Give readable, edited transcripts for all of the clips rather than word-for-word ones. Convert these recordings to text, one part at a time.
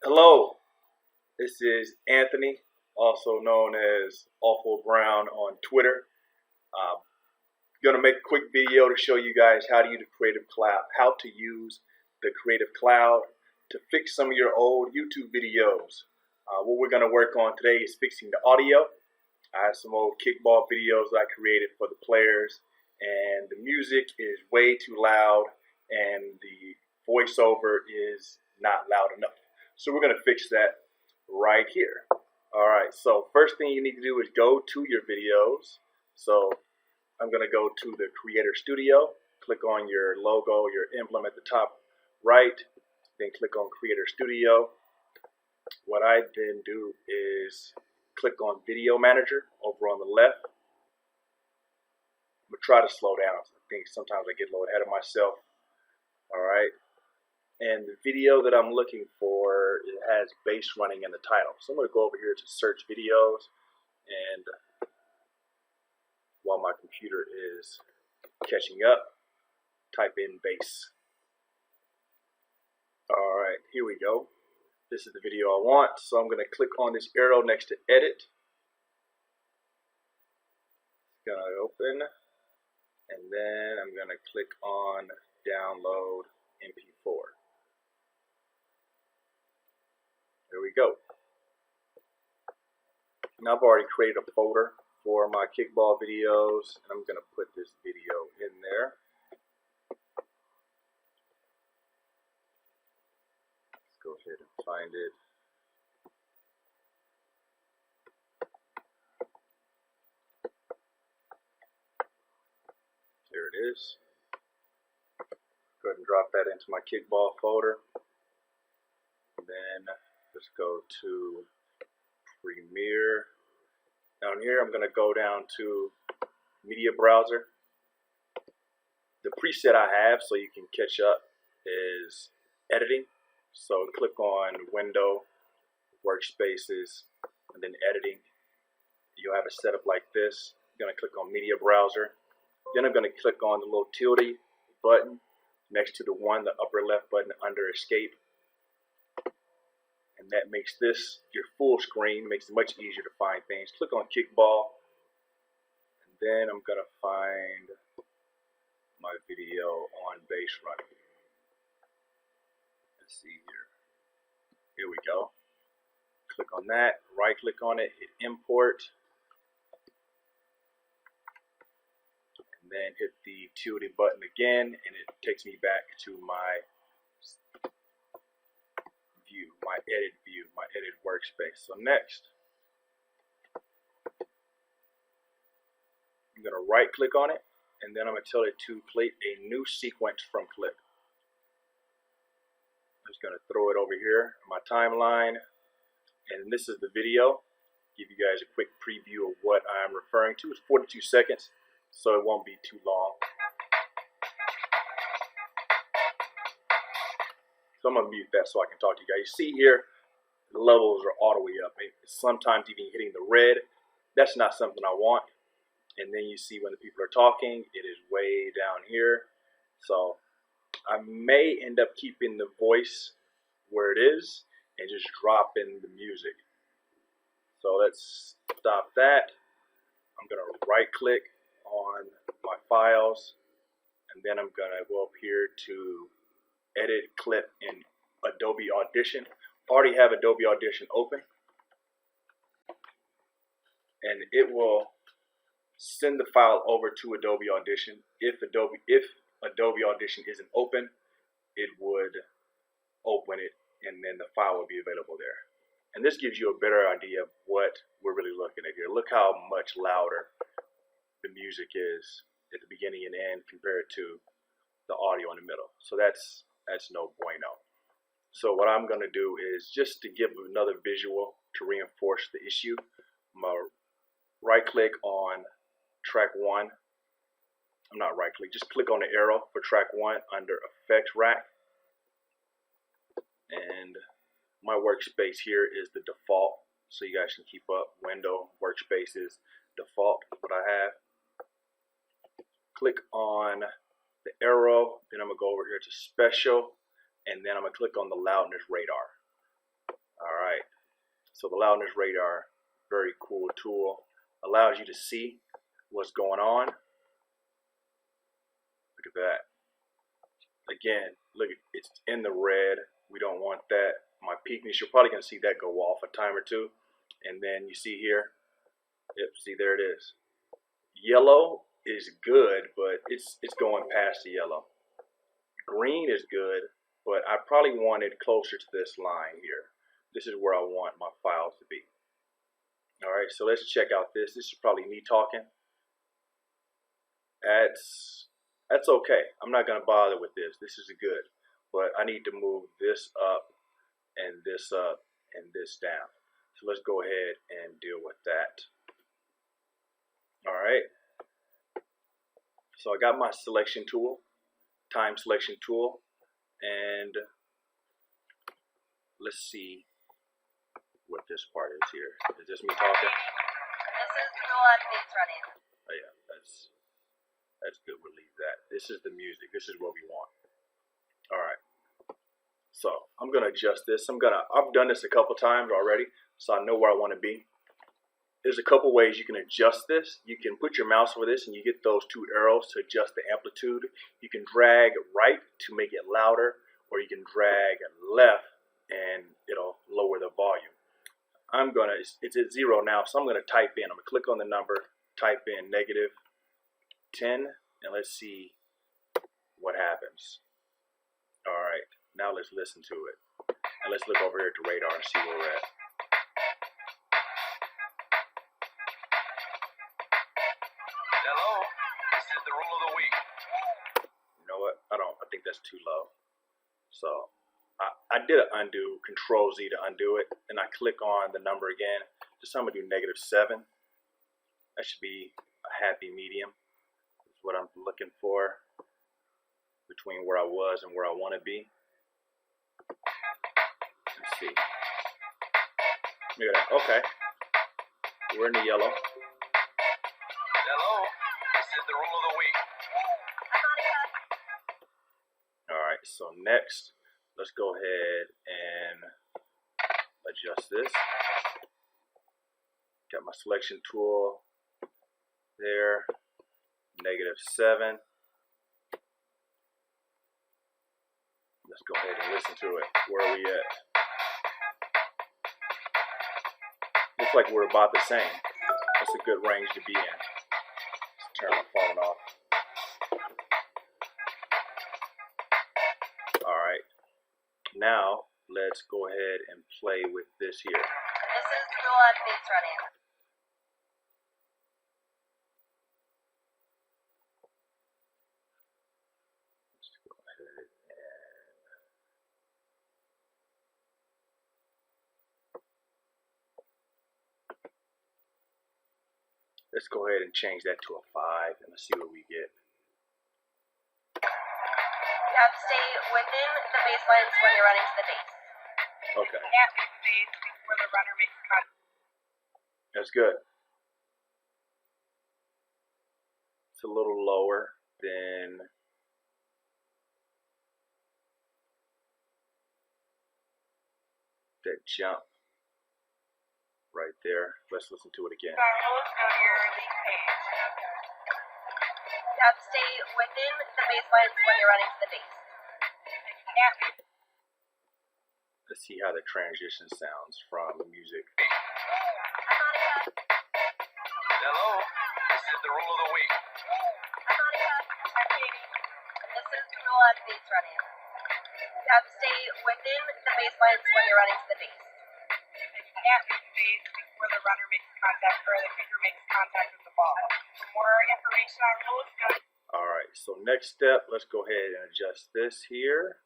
Hello, this is Anthony, also known as Awful Brown on Twitter. Going to make a quick video to show you guys how to use the Creative Cloud, how to use the Creative Cloud to fix some of your old YouTube videos. What we're going to work on today is fixing the audio. I have some old kickball videos that I created for the players, and the music is way too loud and the voiceover is not loud enough. So we're going to fix that right here. Alright, so first thing you need to do is go to your videos. So I'm going to go to the Creator Studio, click on your logo, your emblem at the top right, then click on Creator Studio. What I then do is click on Video Manager over on the left. I'm going to try to slow down. I think sometimes I get a little ahead of myself. Alright. And the video that I'm looking for, it has bass running in the title. So I'm going to go over here to search videos, and while my computer is catching up, type in bass. Alright, here we go. This is the video I want, so I'm going to click on this arrow next to edit. It's going to open, and then I'm going to click on download MP4. There we go. Now I've already created a folder for my kickball videos, and I'm going to put this video in there. Let's go ahead and find it. There it is. Go ahead and drop that into my kickball folder. And then let's go to Premiere. Down here, I'm going to go down to Media Browser. The preset I have, so you can catch up, is Editing. So click on Window, Workspaces, and then Editing. You'll have it set up like this. I'm going to click on Media Browser. Then I'm going to click on the little tilde button next to the upper left button under Escape. And that makes this your full screen, makes it much easier to find things. Click on Kickball, and then I'm going to find my video on bass running. Let's see here. Here we go. Click on that, right click on it, hit import, and then hit the tilde button again, and it takes me back to my view, my edit workspace. So next, I'm going to right click on it, and then I'm going to tell it to play a new sequence from clip. I'm just going to throw it over here in my timeline, and this is the video. Give you guys a quick preview of what I'm referring to. It's 42 seconds, so it won't be too long. So I'm going to mute that so I can talk to you guys. You see here, the levels are all the way up. It's sometimes even hitting the red. That's not something I want. And then you see when the people are talking, it is way down here. So I may end up keeping the voice where it is and just drop in the music. So let's stop that. I'm going to right click on my files, and then I'm going to go up here to edit clip in Adobe Audition. Already have Adobe Audition open, and it will send the file over to Adobe Audition. If Adobe Audition isn't open, it would open it, and then the file will be available there. And this gives you a better idea of what we're really looking at here. Look how much louder the music is at the beginning and end compared to the audio in the middle. So that's no bueno. So what I'm going to do is, just to give another visual to reinforce the issue, I'm going to right click on track 1. I'm not right click, just click on the arrow for track 1 under Effects Rack. And my workspace here is the default, so you guys can keep up. Window, Workspaces, Default is what I have. Click on the arrow, then I'm going to go over here to Special, and then I'm going to click on the Loudness radar. So the loudness radar, very cool tool, allows you to see what's going on. Look at that. Again, look, it's in the red. We don't want that. My peakness, you're probably going to see that go off a time or two. And then you see here, yep, see there it is. Yellow is good, but it's going past the yellow. Green is good, but I probably want it closer to this line here. This is where I want my files to be. All right, so let's check out this. This is probably me talking. That's okay. I'm not going to bother with this. This is good. But I need to move this up and this up and this down. So let's go ahead and deal with that. All right. So I got my selection tool, time selection tool, and let's see what this part is here. Is this me talking? This is the Loudness running. Oh yeah, that's good. We'll leave that. This is the music. This is what we want. All right. So I'm gonna adjust this. I've done this a couple times already, so I know where I want to be. There's a couple ways you can adjust this. You can put your mouse over this and you get those two arrows to adjust the amplitude. You can drag right to make it louder, or you can drag left and it'll lower the volume. It's at 0 now, so I'm gonna type in. I'm gonna click on the number, type in -10, and let's see what happens. All right, now let's listen to it. And let's look over here to radar and see where we're at. Hello, this is the rule of the week. You know what? I think that's too low. So I did an undo, Control Z to undo it, and I click on the number again. Just I'm gonna do -7. That should be a happy medium. That's what I'm looking for between where I was and where I want to be. Let's see. Look at that. Okay. We're in the yellow. Hello, this is the rule of the week. Alright, so next, let's go ahead and adjust this. Got my selection tool there. -7. Let's go ahead and listen to it. Where are we at? Looks like we're about the same. That's a good range to be in. Let's turn my phone off. Alright. Now, let's go ahead and play with this here. This is the Loudness running. Let's go ahead and change that to a 5 and let's see what we get. You have to stay within the baselines when you're running to the base. Okay. At the base before the runner makes contact. That's good. It's a little lower than that jump right there. Let's listen to it again. Go to your league page. You have to stay within the baselines when you're running to the base. Let's see how the transition sounds from the music. Hello, this is the rule of the week. This is the Loudness running. You have to stay within the baselines when you're running to the base. At the base before the runner makes contact or the kicker makes contact with the ball. For more information on rules, go. Alright, so next step, let's go ahead and adjust this here.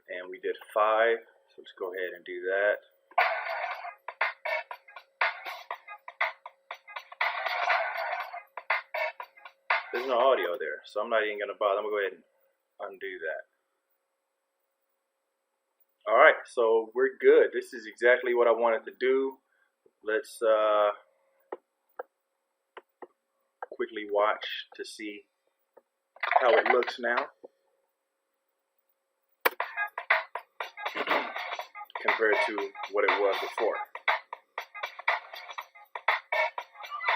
And we did 5, so let's go ahead and do that. There's no audio there, so I'm not even going to bother. I'm going to go ahead and undo that. Alright, so we're good. This is exactly what I wanted to do. Let's quickly watch to see how it looks now. compared to what it was before.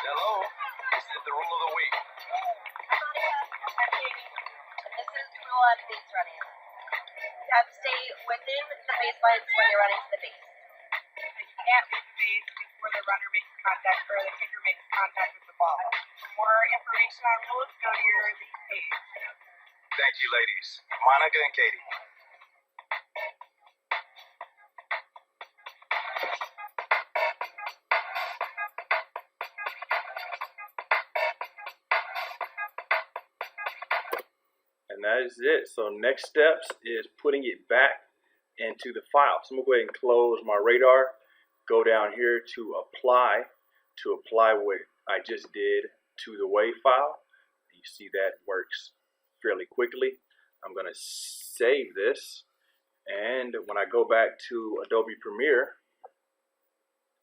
Hello, this is the rule of the week. I'm Katie, and this is the rule on base running. You have to stay within the baselines when you're running to the base. And you can't leave the base before the runner makes contact or the kicker makes contact with the ball. For more information on rules, go to your league page. Thank you, ladies. Monica and Katie. And that is it. So next steps is putting it back into the file. So I'm going to go ahead and close my radar, go down here to apply what I just did to the WAV file. You see that works fairly quickly. I'm going to save this, and when I go back to Adobe Premiere,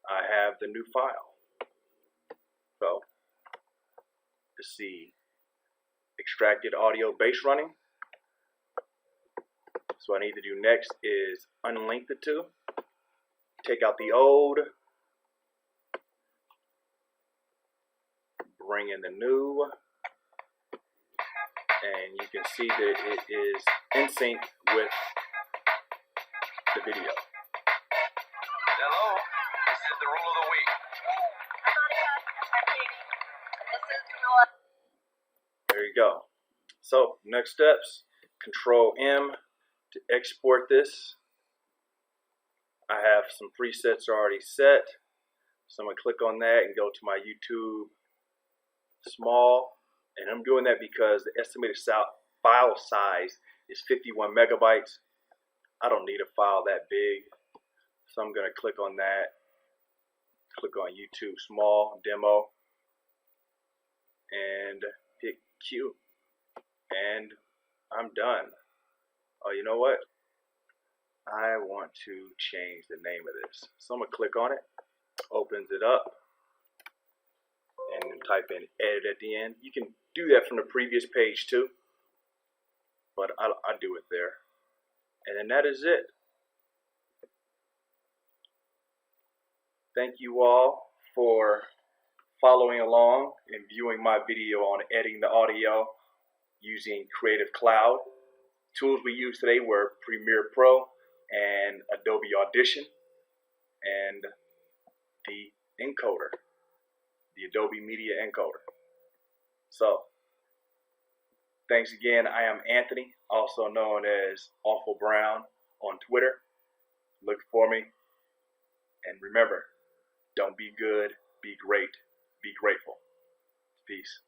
I have the new file. So let's see, extracted audio base running. So what I need to do next is unlink the two, take out the old, bring in the new, and you can see that it is in sync with the video. Hello, this is the rule of the week. I'm Monica. I'm Katie, and this is the rule on. There you go. So next steps, Control M to export this. I have some presets already set, so I'm going to click on that and go to my YouTube small, and I'm doing that because the estimated file size is 51 megabytes. I don't need a file that big, so I'm going to click on that, click on YouTube small demo, and hit Q, and I'm done. Oh, you know what? I want to change the name of this, so I'm going to click on it, opens it up, and then type in edit at the end. You can do that from the previous page too, but I do it there. And then that is it. Thank you all for following along and viewing my video on editing the audio using Creative Cloud. Tools we used today were Premiere Pro and Adobe Audition and the encoder, the Adobe Media Encoder. So, thanks again. I am Anthony, also known as Awful Brown on Twitter. Look for me. And remember, don't be good, be great, be grateful. Peace.